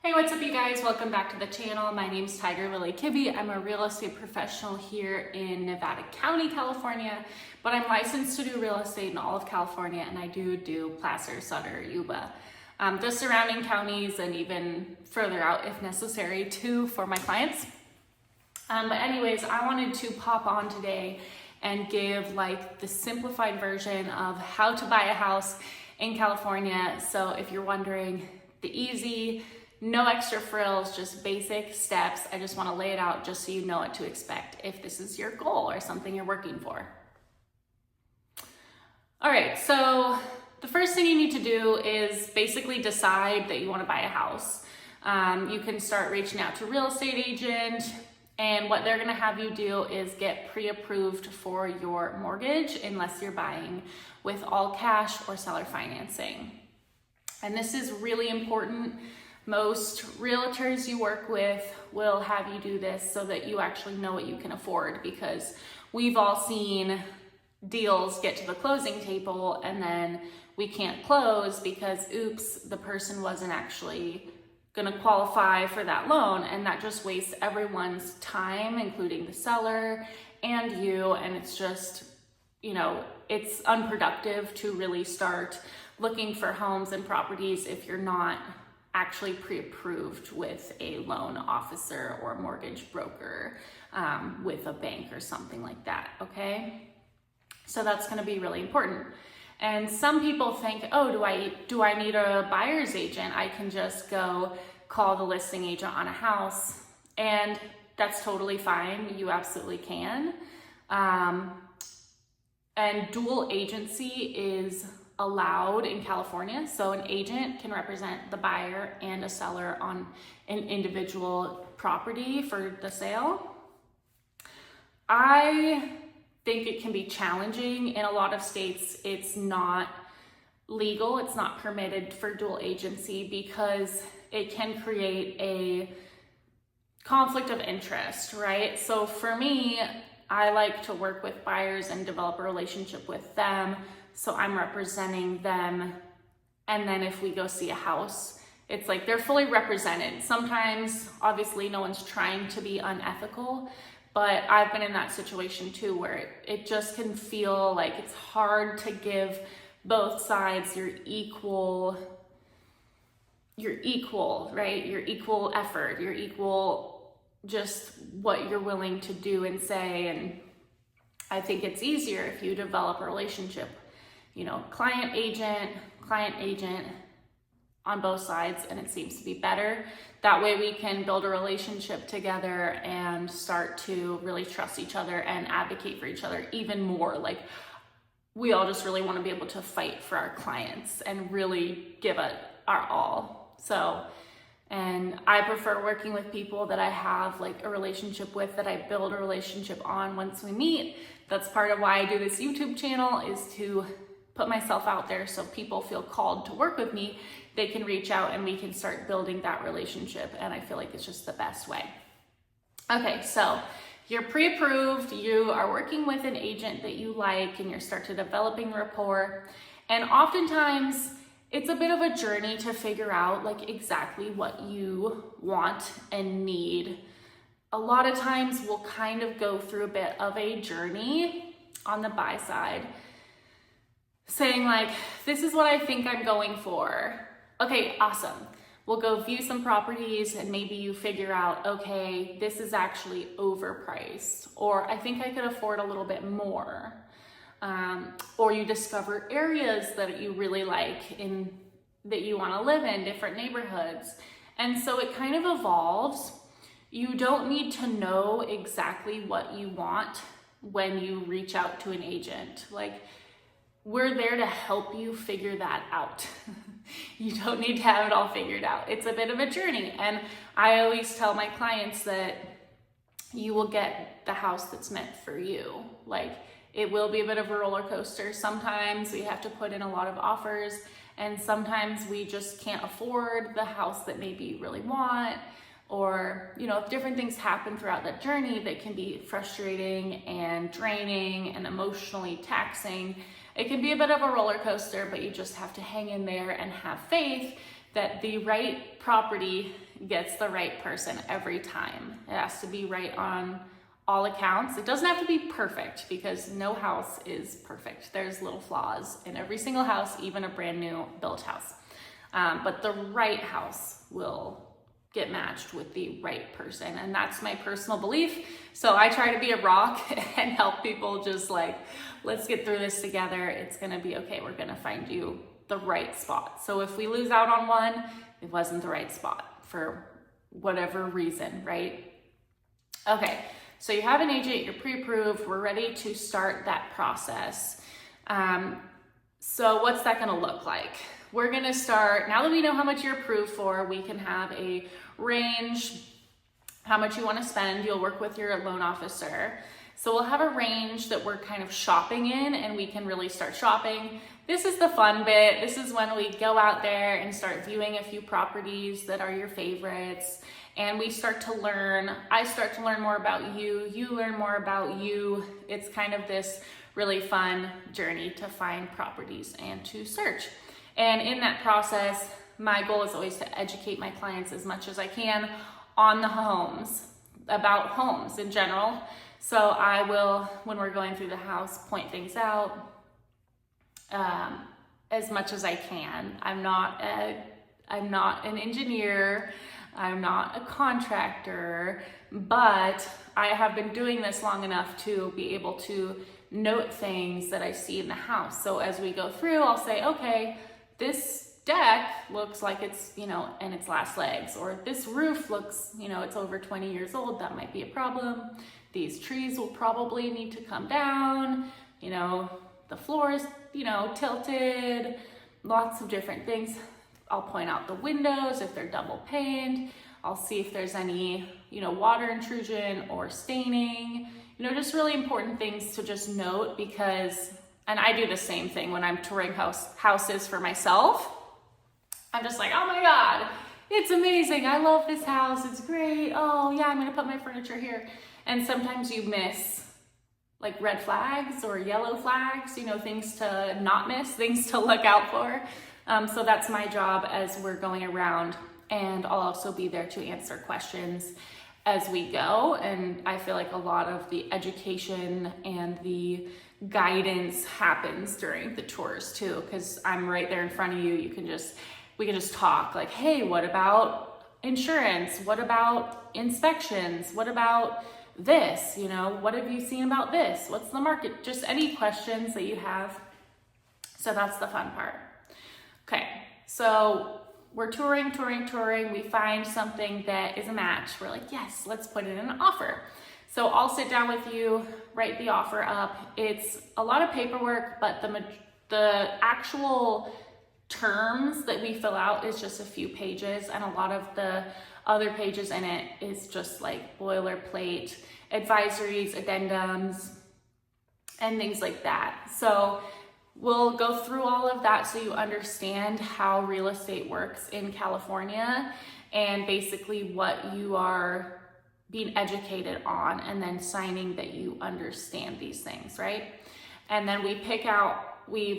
Hey, what's up you guys? Welcome back to the channel. My name's Tiger.lilie.kibbe. I'm a real estate professional here in Nevada County, California, but I'm licensed to do real estate in all of California, and I do Placer, Sutter, Yuba, the surrounding counties, and even further out if necessary too for my clients. But anyways, I wanted to pop on today and give like the simplified version of how to buy a house in California. So if you're wondering, the easy, no extra frills, just basic steps. I just want to lay it out just so you know what to expect if this is your goal or something you're working for. All right, so the first thing you need to do is basically decide that you want to buy a house. You can start reaching out to a real estate agent, and what they're going to have you do is get pre-approved for your mortgage unless you're buying with all cash or seller financing. And this is really important. Most realtors you work with will have you do this so that you actually know what you can afford, because we've all seen deals get to the closing table and then we can't close because oops, the person wasn't actually going to qualify for that loan, and that just wastes everyone's time, including the seller and you, and it's just, you know, it's unproductive to really start looking for homes and properties if you're not actually pre-approved with a loan officer or a mortgage broker with a bank or something like that, okay? So that's going to be really important. And some people think, oh, do I need a buyer's agent? I can just go call the listing agent on a house, and that's totally fine. You absolutely can. And dual agency is allowed in California. So an agent can represent the buyer and a seller on an individual property for the sale. I think it can be challenging. In a lot of states, it's not legal, it's not permitted for dual agency because it can create a conflict of interest, right? So for me, I like to work with buyers and develop a relationship with them. So I'm representing them. And then if we go see a house, it's like they're fully represented. Sometimes, obviously, no one's trying to be unethical, but I've been in that situation too, where it just can feel like it's hard to give both sides your equal, right? Your equal effort, your equal, just what you're willing to do and say. And I think it's easier if you develop a relationship, you know, client agent on both sides, and it seems to be better. That way we can build a relationship together and start to really trust each other and advocate for each other even more. Like, we all just really want to be able to fight for our clients and really give it our all. So, and I prefer working with people that I have like a relationship with, that I build a relationship on once we meet. That's part of why I do this YouTube channel, is to put myself out there so people feel called to work with me. They can reach out and we can start building that relationship, and I feel like it's just the best way. Okay, so you're pre-approved, you are working with an agent that you like, and you're starting developing rapport, and oftentimes it's a bit of a journey to figure out like exactly what you want and need. A lot of times we'll kind of go through a bit of a journey on the buy side, saying like, this is what I think I'm going for. Okay, awesome. We'll go view some properties and maybe you figure out, okay, this is actually overpriced, or I think I could afford a little bit more. Or you discover areas that you really like that you want to live in, different neighborhoods. And so it kind of evolves. You don't need to know exactly what you want when you reach out to an agent. Like, we're there to help you figure that out. You don't need to have it all figured out. It's a bit of a journey. And I always tell my clients that you will get the house that's meant for you. Like, it will be a bit of a roller coaster. Sometimes we have to put in a lot of offers, and sometimes we just can't afford the house that maybe you really want. Or, you know, if different things happen throughout that journey that can be frustrating and draining and emotionally taxing. It can be a bit of a roller coaster, but you just have to hang in there and have faith that the right property gets the right person every time. It has to be right on all accounts. It doesn't have to be perfect because no house is perfect. There's little flaws in every single house, even a brand new built house. But the right house will get matched with the right person. And that's my personal belief. So I try to be a rock and help people just like, let's get through this together. It's gonna be okay. We're gonna find you the right spot. So if we lose out on one, it wasn't the right spot for whatever reason, right? Okay, so you have an agent, you're pre-approved, we're ready to start that process. So what's that gonna look like? We're gonna start, now that we know how much you're approved for, we can have a range, how much you wanna spend. You'll work with your loan officer. So we'll have a range that we're kind of shopping in, and we can really start shopping. This is the fun bit. This is when we go out there and start viewing a few properties that are your favorites, and we start to learn. I start to learn more about you, you learn more about you. It's kind of this really fun journey to find properties and to search. And in that process, my goal is always to educate my clients as much as I can on the homes, about homes in general. So I will, when we're going through the house, point things out as much as I can. I'm not an engineer, I'm not a contractor, but I have been doing this long enough to be able to note things that I see in the house. So as we go through, I'll say, okay, this deck looks like it's, in its last legs, or this roof looks, it's over 20 years old. That might be a problem. These trees will probably need to come down. The floor is, tilted, lots of different things. I'll point out the windows if they're double paned. I'll see if there's any, water intrusion or staining, just really important things to just note, because, and I do the same thing when I'm touring houses for myself. I'm just like, oh my God, it's amazing. I love this house. It's great. Oh yeah, I'm gonna put my furniture here. And sometimes you miss like red flags or yellow flags, things to not miss, things to look out for. So that's my job as we're going around, and I'll also be there to answer questions as we go. And I feel like a lot of the education and the guidance happens during the tours too, because I'm right there in front of you. We can just talk like, hey, what about insurance? What about inspections? What about this? What have you seen about this? What's the market? Just any questions that you have. So that's the fun part. Okay, so we're touring. We find something that is a match. We're like, yes, let's put it in an offer. So I'll sit down with you, write the offer up. It's a lot of paperwork, but the actual terms that we fill out is just a few pages, and a lot of the other pages in it is just like boilerplate advisories, addendums, and things like that. So we'll go through all of that so you understand how real estate works in California, and basically what you are being educated on, and then signing that you understand these things, right? And then we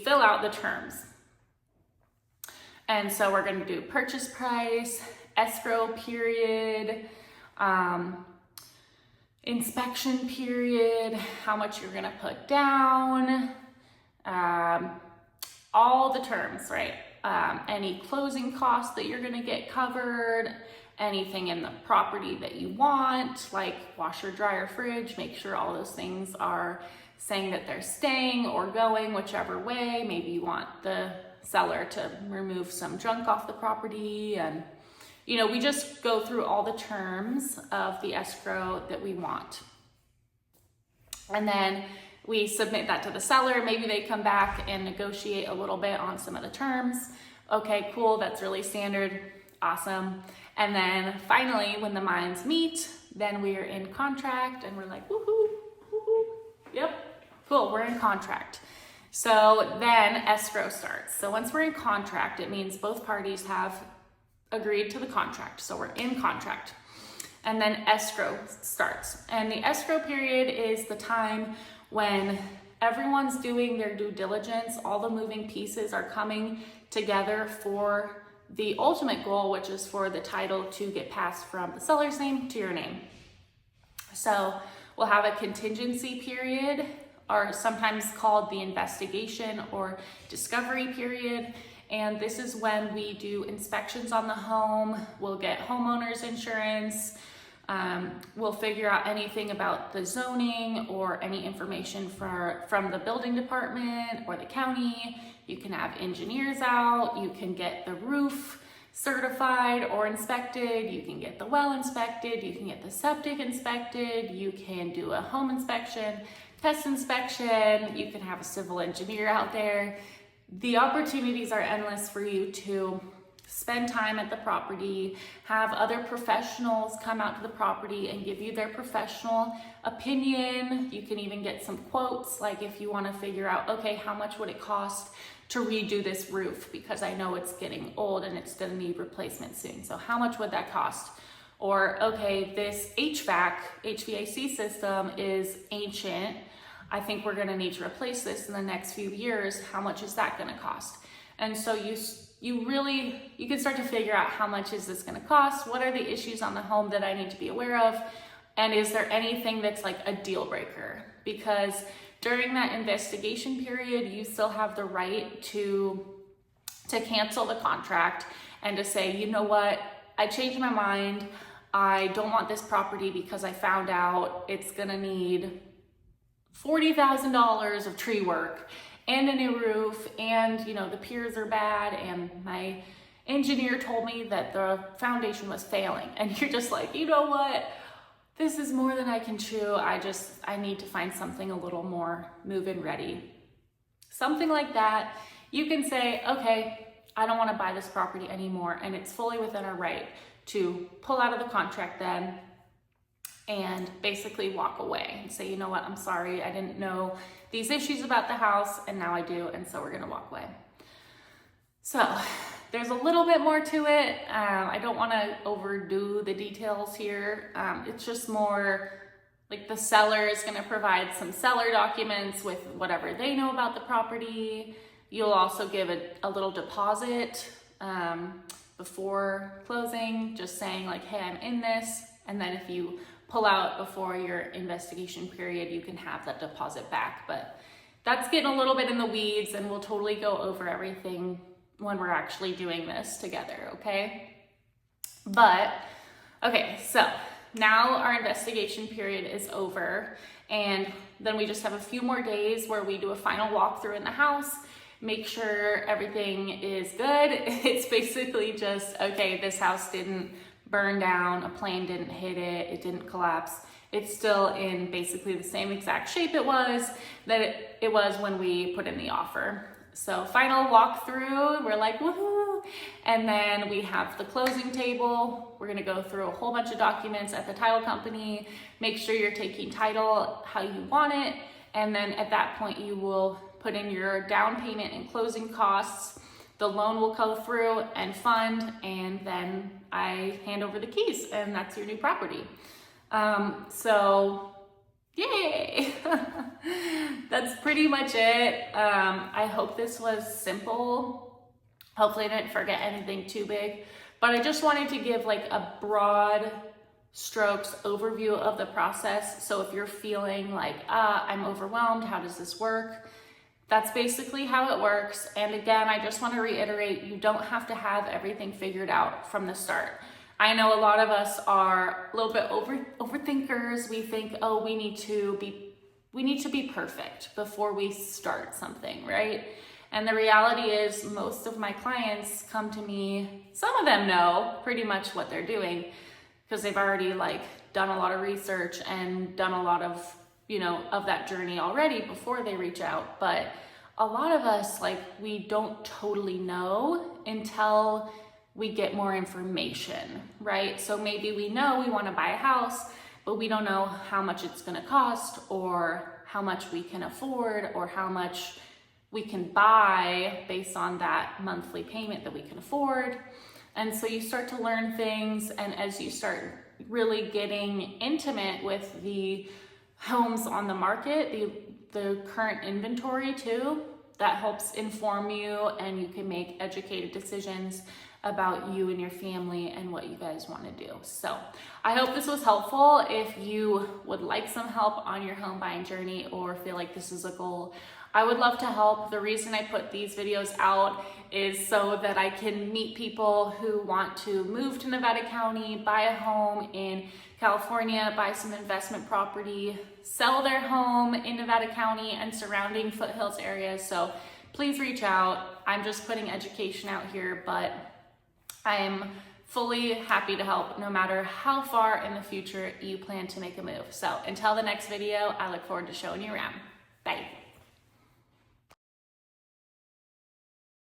fill out the terms. And so we're gonna do purchase price, escrow period, inspection period, how much you're gonna put down, all the terms, right? Any closing costs that you're gonna get covered, anything in the property that you want, like washer, dryer, fridge, make sure all those things are saying that they're staying or going, whichever way. Maybe you want the seller to remove some junk off the property, and we just go through all the terms of the escrow that we want. And then we submit that to the seller. Maybe they come back and negotiate a little bit on some of the terms. Okay, cool, that's really standard, awesome. And then finally, when the minds meet, then we are in contract, and we're like, woohoo, woohoo, yep, cool, we're in contract. So then escrow starts. So once we're in contract, it means both parties have agreed to the contract. So we're in contract. And then escrow starts. And the escrow period is the time when everyone's doing their due diligence. All the moving pieces are coming together for the ultimate goal, which is for the title to get passed from the seller's name to your name. So we'll have a contingency period, or sometimes called the investigation or discovery period. And this is when we do inspections on the home. We'll get homeowners insurance. We'll figure out anything about the zoning or any information from the building department or the county. You can have engineers out. You can get the roof certified or inspected. You can get the well inspected. You can get the septic inspected. You can do a home inspection, pest inspection. You can have a civil engineer out there. The opportunities are endless for you to spend time at the property, have other professionals come out to the property and give you their professional opinion. You can even get some quotes, like if you want to figure out, okay, how much would it cost to redo this roof, because I know it's getting old and it's going to need replacement soon. So how much would that cost? Or, okay, this HVAC system is ancient. I think we're going to need to replace this in the next few years. How much is that going to cost? And so you can start to figure out, how much is this going to cost? What are the issues on the home that I need to be aware of? And is there anything that's like a deal breaker? Because during that investigation period, you still have the right to cancel the contract and to say, you know what, I changed my mind. I don't want this property because I found out it's going to need $40,000 of tree work and a new roof, and the piers are bad, and my engineer told me that the foundation was failing. And you're just like, you know what, this is more than I can chew. I need to find something a little more move-in ready. Something like that. You can say, okay, I don't want to buy this property anymore, and it's fully within our right to pull out of the contract then and basically walk away and say, you know what, I'm sorry, I didn't know these issues about the house, and now I do, and so we're gonna walk away. So there's a little bit more to it. I don't wanna overdo the details here. It's just more like the seller is gonna provide some seller documents with whatever they know about the property. You'll also give a little deposit before closing, just saying like, hey, I'm in this. And then if you pull out before your investigation period, you can have that deposit back. But that's getting a little bit in the weeds, and we'll totally go over everything when we're actually doing this together, okay? But, okay, so now our investigation period is over, and then we just have a few more days where we do a final walkthrough in the house, make sure everything is good. It's basically just, okay, this house didn't burn down, a plane didn't hit it, it didn't collapse. It's still in basically the same exact shape it was when we put in the offer. So final walkthrough, we're like, woohoo! And then we have the closing table. We're gonna go through a whole bunch of documents at the title company, make sure you're taking title how you want it, and then at that point you will put in your down payment and closing costs. The loan will go through and fund, and then I hand over the keys, and that's your new property. So yay! That's pretty much it. I hope this was simple. Hopefully I didn't forget anything too big, but I just wanted to give like a broad strokes overview of the process. So if you're feeling like, I'm overwhelmed, how does this work? That's basically how it works. And again, I just want to reiterate, you don't have to have everything figured out from the start. I know a lot of us are a little bit overthinkers. We think, oh, we need to be perfect before we start something, right? And the reality is most of my clients come to me, some of them know pretty much what they're doing because they've already like done a lot of research and done a lot of of that journey already before they reach out. But a lot of us, like, we don't totally know until we get more information, right? So maybe we know we want to buy a house, but we don't know how much it's going to cost, or how much we can afford, or how much we can buy based on that monthly payment that we can afford. And so you start to learn things, and as you start really getting intimate with the homes on the market, the current inventory too, that helps inform you, and you can make educated decisions about you and your family and what you guys want to do. So I hope this was helpful. If you would like some help on your home buying journey or feel like this is a goal, I would love to help. The reason I put these videos out is so that I can meet people who want to move to Nevada County, buy a home in California, buy some investment property, sell their home in Nevada County and surrounding foothills areas. So please reach out. I'm just putting education out here, but I am fully happy to help no matter how far in the future you plan to make a move. So until the next video, I look forward to showing you around. Bye.